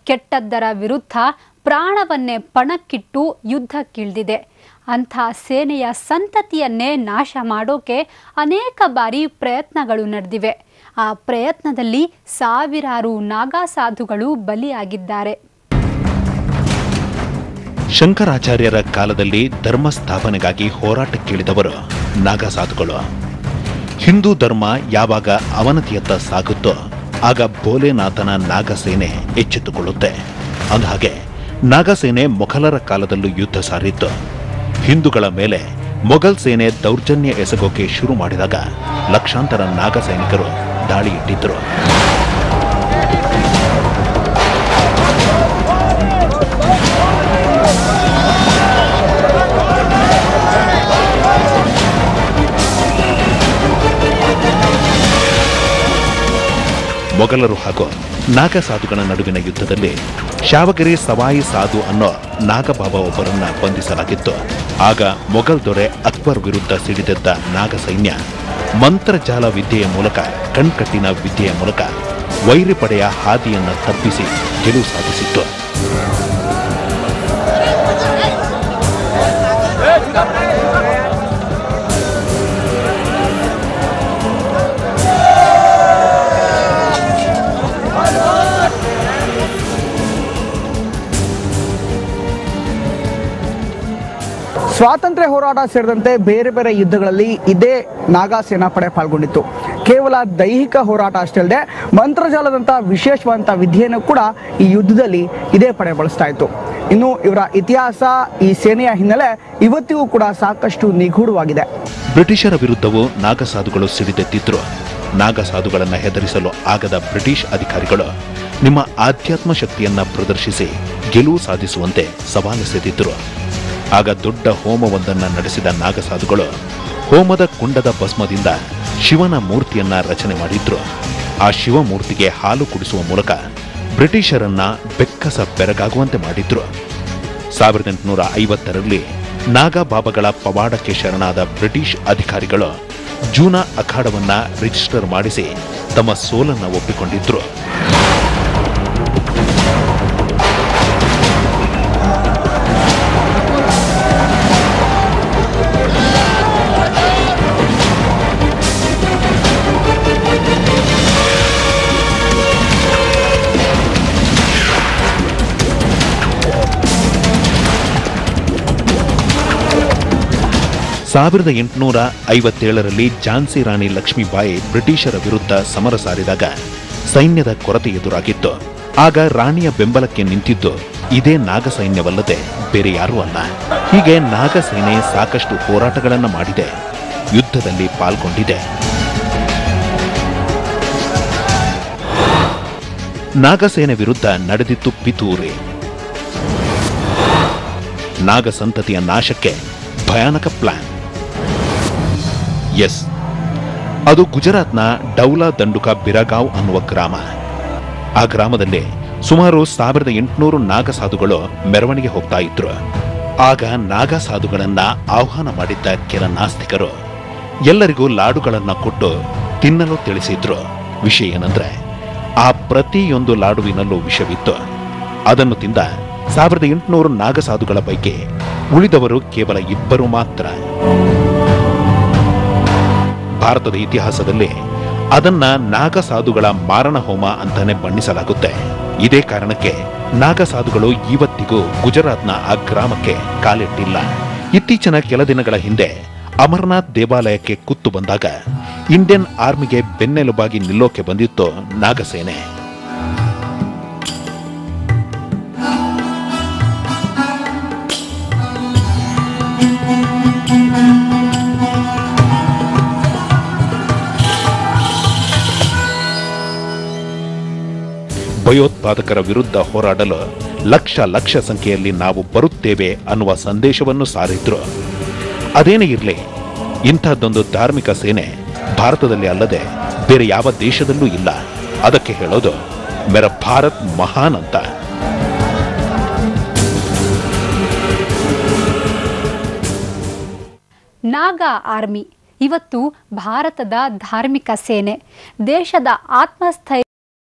ಕೆಟ್ಟದ್ದರ ವಿರುದ್ಧ ಪ್ರಾಣವನ್ನೇ ಪಣಕ್ಕಿಟ್ಟು ಯುದ್ಧಕ್ಕಿಳಿದಿದೆ. ಅಂಥ ಸೇನೆಯ ಸಂತತಿಯನ್ನೇ ನಾಶ ಮಾಡೋಕೆ ಅನೇಕ ಬಾರಿ ಪ್ರಯತ್ನಗಳು ನಡೆದಿವೆ. ಆ ಪ್ರಯತ್ನದಲ್ಲಿ ಸಾವಿರಾರು ನಾಗಾ ಸಾಧುಗಳು ಬಲಿಯಾಗಿದ್ದಾರೆ. ಶಂಕರಾಚಾರ್ಯರ ಕಾಲದಲ್ಲಿ ಧರ್ಮ ಸ್ಥಾಪನೆಗಾಗಿ ಹೋರಾಟಕ್ಕಿಳಿದವರು ನಾಗಾ ಸಾಧುಗಳು. ಹಿಂದೂ ಧರ್ಮ ಯಾವಾಗ ಅವನತಿಯತ್ತ ಸಾಗುತ್ತೋ ಆಗ ಭೋಲೆನಾಥನ ನಾಗಸೇನೆ ಎಚ್ಚೆತ್ತುಕೊಳ್ಳುತ್ತೆ. ಅಂದಹಾಗೆ ನಾಗಸೇನೆ ಮೊಘಲರ ಕಾಲದಲ್ಲೂ ಯುದ್ಧ ಸಾರಿತ್ತು. ಹಿಂದೂಗಳ ಮೇಲೆ ಮೊಘಲ್ ಸೇನೆ ದೌರ್ಜನ್ಯ ಎಸಗೋಕೆ ಶುರು ಮಾಡಿದಾಗ ಲಕ್ಷಾಂತರ ನಾಗ ಸೈನಿಕರು ದಾಳಿ ಇಟ್ಟಿದ್ದರು. ಮೊಘಲರು ಹಾಗೂ ನಾಗ ಸಾಧುಗಳ ನಡುವಿನ ಯುದ್ಧದಲ್ಲಿ ಶಾವಗಿರಿ ಸವಾಯಿ ಸಾಧು ಅನ್ನೋ ನಾಗಬಾಬ ಒಬ್ಬರನ್ನ ಬಂಧಿಸಲಾಗಿತ್ತು. ಆಗ ಮೊಘಲ್ ದೊರೆ ಅಕ್ಬರ್ ವಿರುದ್ಧ ಸಿಡಿದೆದ್ದ ನಾಗ ಸೈನ್ಯ ಮಂತ್ರಜಾಲ ವಿದ್ಯೆಯ ಮೂಲಕ, ಕಣ್ಕಟ್ಟಿನ ವಿದ್ಯೆಯ ಮೂಲಕ ವೈರಿ ಪಡೆಯ ಹಾದಿಯನ್ನು ತಪ್ಪಿಸಿ ಗೆಲುವು ಸಾಧಿಸಿತ್ತು. ಸ್ವಾತಂತ್ರ್ಯ ಹೋರಾಟ ಸೇರಿದಂತೆ ಬೇರೆ ಬೇರೆ ಯುದ್ಧಗಳಲ್ಲಿ ಇದೇ ನಾಗಾ ಸೇನಾಪಡೆ ಪಾಲ್ಗೊಂಡಿತ್ತು. ಕೇವಲ ದೈಹಿಕ ಹೋರಾಟ ಅಷ್ಟೇ ಅಲ್ಲದೆ ಮಂತ್ರಜಾಲದಂಥ ವಿಶೇಷವಾದಂಥ ವಿದ್ಯೆಯನ್ನು ಕೂಡ ಈ ಯುದ್ಧದಲ್ಲಿ ಇದೇ ಪಡೆ ಬಳಸ್ತಾ ಇತ್ತು. ಇನ್ನು ಇವರ ಇತಿಹಾಸ, ಈ ಸೇನೆಯ ಹಿನ್ನೆಲೆ ಇವತ್ತಿಗೂ ಕೂಡ ಸಾಕಷ್ಟು ನಿಗೂಢವಾಗಿದೆ. ಬ್ರಿಟಿಷರ ವಿರುದ್ಧವೂ ನಾಗಸಾಧುಗಳು ಸಿಡಿದೆದ್ದಿದ್ರು. ನಾಗಸಾಧುಗಳನ್ನು ಹೆದರಿಸಲು ಆಗದ ಬ್ರಿಟಿಷ್ ಅಧಿಕಾರಿಗಳು ನಿಮ್ಮ ಆಧ್ಯಾತ್ಮ ಶಕ್ತಿಯನ್ನ ಪ್ರದರ್ಶಿಸಿ ಗೆಲುವು ಸಾಧಿಸುವಂತೆ ಸವಾಲೆಸೆದಿದ್ದರು. ಆಗ ದೊಡ್ಡ ಹೋಮವೊಂದನ್ನು ನಡೆಸಿದ ನಾಗಸಾಧುಗಳು ಹೋಮದ ಕುಂಡದ ಭಸ್ಮದಿಂದ ಶಿವನ ಮೂರ್ತಿಯನ್ನ ರಚನೆ ಮಾಡಿದ್ರು. ಆ ಶಿವಮೂರ್ತಿಗೆ ಹಾಲು ಕುಡಿಸುವ ಮೂಲಕ ಬ್ರಿಟಿಷರನ್ನ ಬೆಕ್ಕಸ ಬೆರಗಾಗುವಂತೆ ಮಾಡಿದ್ರು. 1850ರಲ್ಲಿ ನಾಗಬಾಬಾಗಳ ಪವಾಡಕ್ಕೆ ಶರಣಾದ ಬ್ರಿಟಿಷ್ ಅಧಿಕಾರಿಗಳು ಜೂನಾ ಅಖಾಡವನ್ನ ರಿಜಿಸ್ಟರ್ ಮಾಡಿಸಿ ತಮ್ಮ ಸೋಲನ್ನ ಒಪ್ಪಿಕೊಂಡಿದ್ರು. ಸಾವಿರದ 1857ರಲ್ಲಿ ಝಾನ್ಸಿ ರಾಣಿ ಲಕ್ಷ್ಮೀಬಾಯಿ ಬ್ರಿಟಿಷರ ವಿರುದ್ಧ ಸಮರ ಸಾರಿದಾಗ ಸೈನ್ಯದ ಕೊರತೆ ಎದುರಾಗಿತ್ತು. ಆಗ ರಾಣಿಯ ಬೆಂಬಲಕ್ಕೆ ನಿಂತಿದ್ದು ಇದೇ ನಾಗ ಸೈನ್ಯವಲ್ಲದೆ ಬೇರೆ ಯಾರೂ ಅಲ್ಲ. ಹೀಗೆ ನಾಗಸೇನೆ ಸಾಕಷ್ಟು ಹೋರಾಟಗಳನ್ನು ಮಾಡಿದೆ, ಯುದ್ಧದಲ್ಲಿ ಪಾಲ್ಗೊಂಡಿದೆ. ನಾಗಸೇನೆ ವಿರುದ್ಧ ನಡೆದಿತ್ತು ಪಿತೂರಿ. ನಾಗ ಸಂತತಿಯ ನಾಶಕ್ಕೆ ಭಯಾನಕ ಪ್ಲಾನ್. ಎಸ್, ಅದು ಗುಜರಾತ್ನ ಡೌಲಾ ದಂಡುಕಾ ಬಿರಗಾಂವ್ ಅನ್ನುವ ಗ್ರಾಮ. ಆ ಗ್ರಾಮದಲ್ಲಿ ಸುಮಾರು 1800 ನಾಗಸಾಧುಗಳು ಮೆರವಣಿಗೆ ಹೋಗ್ತಾ ಇದ್ರು. ಆಗ ನಾಗಸಾಧುಗಳನ್ನ ಆಹ್ವಾನ ಮಾಡಿದ್ದ ಕೆಲ ನಾಸ್ತಿಕರು ಎಲ್ಲರಿಗೂ ಲಾಡುಗಳನ್ನ ಕೊಟ್ಟು ತಿನ್ನಲು ತಿಳಿಸಿದ್ರು. ವಿಷಯ ಏನಂದ್ರೆ ಆ ಪ್ರತಿಯೊಂದು ಲಾಡುವಿನಲ್ಲೂ ವಿಷವಿತ್ತು. ಅದನ್ನು ತಿಂದ 1800 ನಾಗಸಾಧುಗಳ ಪೈಕಿ ಉಳಿದವರು ಕೇವಲ 2 ಮಾತ್ರ. ಭಾರತದ ಇತಿಹಾಸದಲ್ಲಿ ಅದನ್ನ ನಾಗಸಾಧುಗಳ ಮಾರಣ ಹೋಮ ಅಂತಾನೆ ಬಣ್ಣಿಸಲಾಗುತ್ತೆ. ಇದೇ ಕಾರಣಕ್ಕೆ ನಾಗಸಾಧುಗಳು ಇವತ್ತಿಗೂ ಗುಜರಾತ್ನ ಆ ಗ್ರಾಮಕ್ಕೆ ಕಾಲಿಟ್ಟಿಲ್ಲ. ಇತ್ತೀಚಿನ ಕೆಲ ದಿನಗಳ ಹಿಂದೆ ಅಮರನಾಥ್ ದೇವಾಲಯಕ್ಕೆ ಕುತ್ತು ಬಂದಾಗ ಇಂಡಿಯನ್ ಆರ್ಮಿಗೆ ಬೆನ್ನೆಲುಬಾಗಿ ನಿಲ್ಲೋಕೆ ಬಂದಿತ್ತು ನಾಗಸೇನೆ. ಭಯೋತ್ಪಾದಕರ ವಿರುದ್ಧ ಹೋರಾಡಲು ಲಕ್ಷ ಸಂಖ್ಯೆಯಲ್ಲಿ ನಾವು ಬರುತ್ತೇವೆ ಅನ್ನುವ ಸಂದೇಶವನ್ನು ಸಾರಿದ್ರು. ಅದೇನೇ ಇರಲಿ, ಇಂಥದ್ದೊಂದು ಧಾರ್ಮಿಕ ಸೇನೆ ಭಾರತದಲ್ಲಿ ಅಲ್ಲದೆ ಬೇರೆ ಯಾವ ದೇಶದಲ್ಲೂ ಇಲ್ಲ. ಅದಕ್ಕೆ ಹೇಳೋದು ಮೇರಾ ಭಾರತ್ ಮಹಾನ್ ಅಂತ. ನಾಗಾ ಆರ್ಮಿ ಇವತ್ತು ಭಾರತದ ಧಾರ್ಮಿಕ ಸೇನೆ. ದೇಶದ ಆತ್ಮಸ್ಥೈರ್ಯ